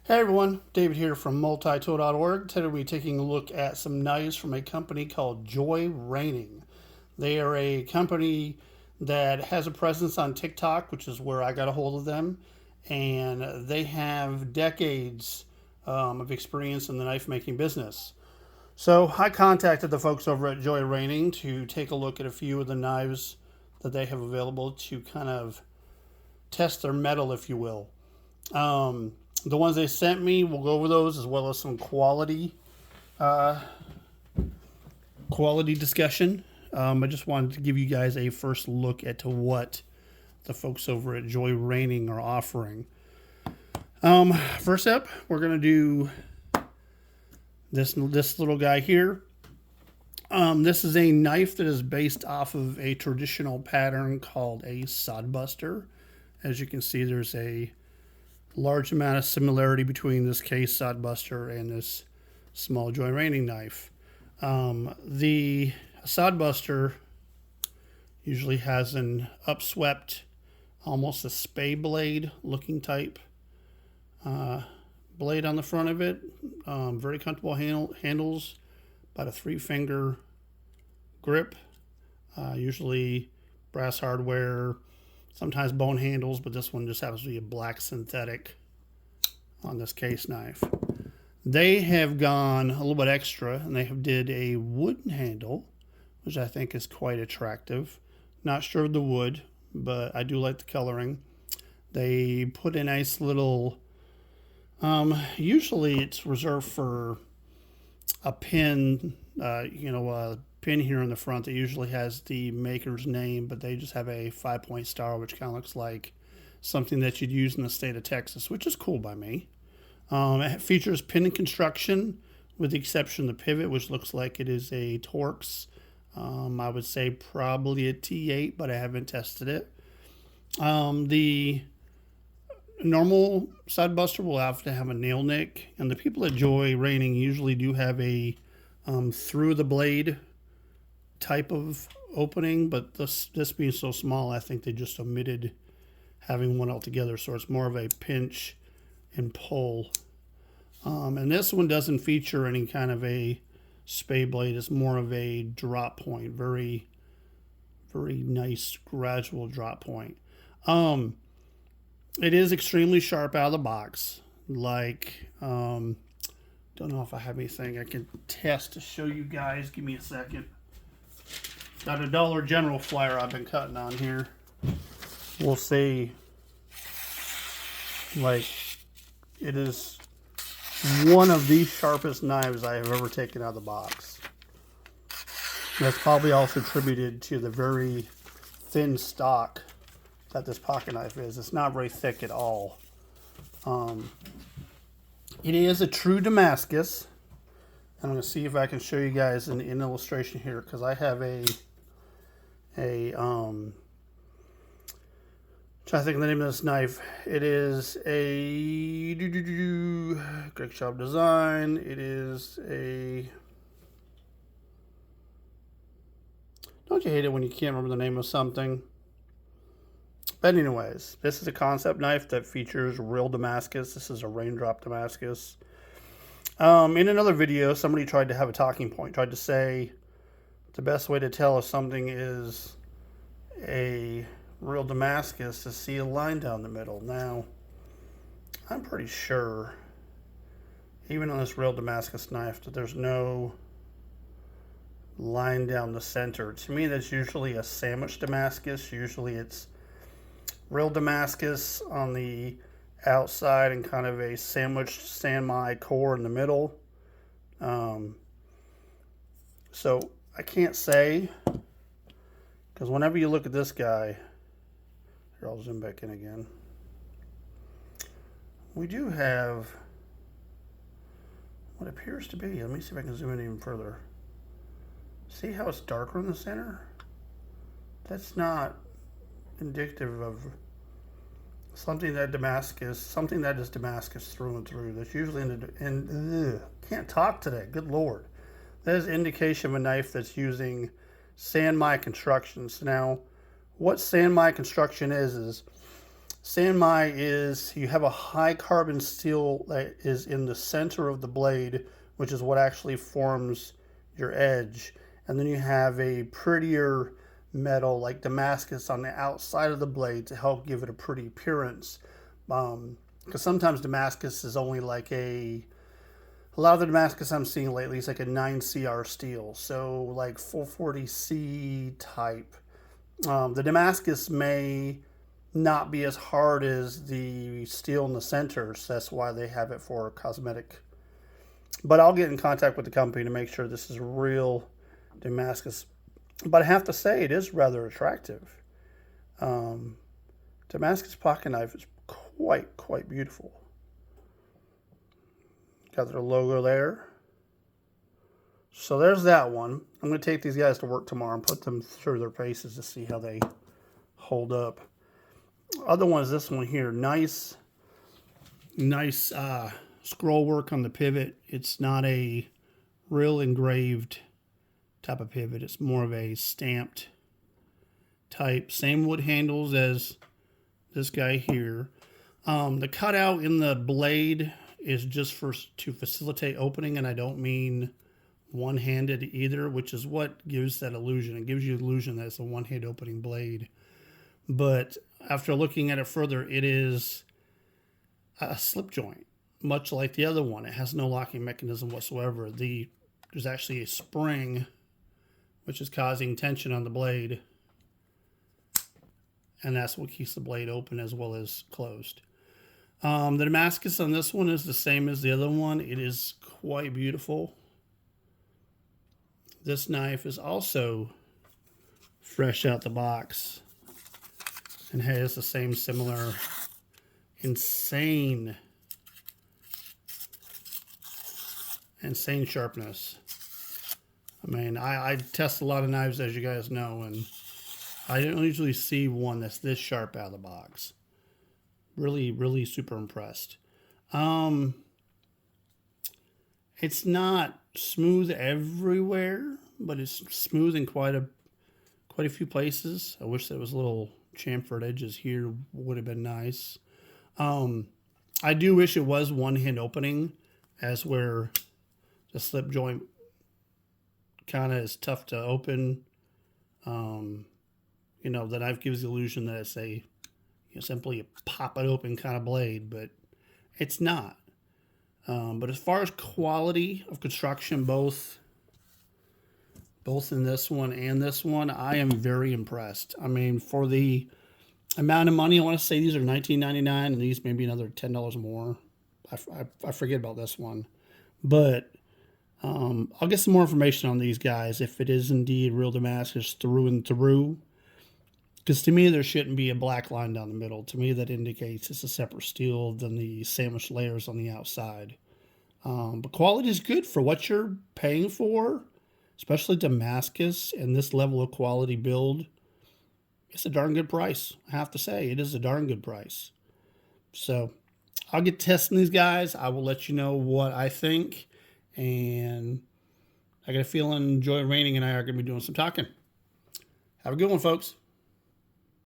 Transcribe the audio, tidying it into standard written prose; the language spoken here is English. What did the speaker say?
Hey everyone, David here from multitool.org. Today we'll be taking a look at some knives from a company called JoyRaining. They are a company that has a presence on TikTok, which is where I got a hold of them, and they have decades of experience in the knife making business. So I contacted the folks over at JoyRaining to take a look at a few of the knives that they have available to kind of test their mettle, if you will. The ones they sent me, we'll go over those as well as some quality discussion. I just wanted to give you guys a first look at to what the folks over at JoyRaining are offering. First up, we're gonna do this little guy here. This is a knife that is based off of a traditional pattern called a sodbuster. As you can see, there's a large amount of similarity between this case sodbuster and this small JoyRaining knife. The sodbuster usually has an upswept, almost a spay blade looking type blade on the front of it. Very comfortable handles, about a 3-finger grip, usually brass hardware, sometimes bone handles, but this one just happens to be a black synthetic on this case knife. They have gone a little bit extra, and they have did a wooden handle, which I think is quite attractive. Not sure of the wood, but I do like the coloring. They put a nice little, usually it's reserved for a pin, a pin here in the front that usually has the maker's name, but they just have a 5-point star, which kind of looks like something that you'd use in the state of Texas, which is cool by me. It features pin construction with the exception of the pivot, which looks like it is a Torx. I would say probably a T8, but I haven't tested it. The normal sodbuster will have to have a nail nick, and the people at JoyRaining usually do have a through the blade type of opening, but this being so small, I think they just omitted having one altogether, so it's more of a pinch and pull. And this one doesn't feature any kind of a spay blade. It's more of a drop point, very, very nice gradual drop point. It is extremely sharp out of the box. Like, don't know if I have anything I can test to show you guys. Give me a second. Got a Dollar General flyer I've been cutting on here. We'll see. Like, it is one of the sharpest knives I have ever taken out of the box. That's probably also attributed to the very thin stock that this pocket knife is. It's not very thick at all. It is a true Damascus. I'm going to see if I can show you guys an illustration here, because I have trying to think of the name of this knife. It is a Great Shop Design. It is a, don't you hate it when you can't remember the name of something? But anyways, this is a concept knife that features real Damascus. This is a raindrop Damascus. In another video, somebody tried to have a talking point, tried to say the best way to tell if something is a real Damascus is to see a line down the middle. Now, I'm pretty sure, even on this real Damascus knife, that there's no line down the center. To me, that's usually a sandwich Damascus. Usually it's real Damascus on the outside and kind of a sandwiched Sanmai core in the middle. So I can't say, because whenever you look at this guy, here, I'll zoom back in again. We do have what appears to be, let me see if I can zoom in even further. See how it's darker in the center? That's not indicative of something that is Damascus through and through. That's usually can't talk today, good Lord. That is indication of a knife that's using Sanmai constructions. Now, what Sanmai construction is Sanmai is you have a high carbon steel that is in the center of the blade, which is what actually forms your edge. And then you have a prettier metal like Damascus on the outside of the blade to help give it a pretty appearance. Because sometimes Damascus is only like a lot of the Damascus I'm seeing lately is like a 9CR steel, so like 440C type. The Damascus may not be as hard as the steel in the centers. So that's why they have it for cosmetic. But I'll get in contact with the company to make sure this is real Damascus. But I have to say, it is rather attractive. Damascus pocket knife is quite beautiful. Got their logo there. So there's that one. I'm going to take these guys to work tomorrow and put them through their paces to see how they hold up. Other one is this one here. Nice scroll work on the pivot. It's not a real engraved type of pivot. It's more of a stamped type. Same wood handles as this guy here. The cutout in the blade is just to facilitate opening, and I don't mean one-handed either, which is what gives that illusion. It gives you the illusion that it's a one-hand opening blade. But after looking at it further, it is a slip joint, much like the other one. It has no locking mechanism whatsoever. There's actually a spring which is causing tension on the blade, and that's what keeps the blade open as well as closed. The Damascus on this one is the same as the other one. It is quite beautiful. This knife is also fresh out the box and has the same similar insane sharpness. I mean, I test a lot of knives, as you guys know, and I don't usually see one that's this sharp out of the box. Really super impressed. It's not smooth everywhere, but it's smooth in quite a few places. I wish there was little chamfered edges here. Would have been nice. I do wish it was one hand opening, as where the slip joint kind of is tough to open. You know, the knife gives the illusion that it's a simply a pop it open kind of blade, but it's not. But as far as quality of construction, both in this one and this one, I am very impressed. I mean, for the amount of money, I want to say these are $19.99, and these maybe another $10 more. I forget about this one, but I'll get some more information on these guys if it is indeed real Damascus through and through. Because to me, there shouldn't be a black line down the middle. To me, that indicates it's a separate steel than the sandwich layers on the outside. But quality is good for what you're paying for, especially Damascus and this level of quality build. It's a darn good price. I have to say, it is a darn good price. So I'll get testing these guys. I will let you know what I think. And I got a feeling JoyRaining and I are going to be doing some talking. Have a good one, folks.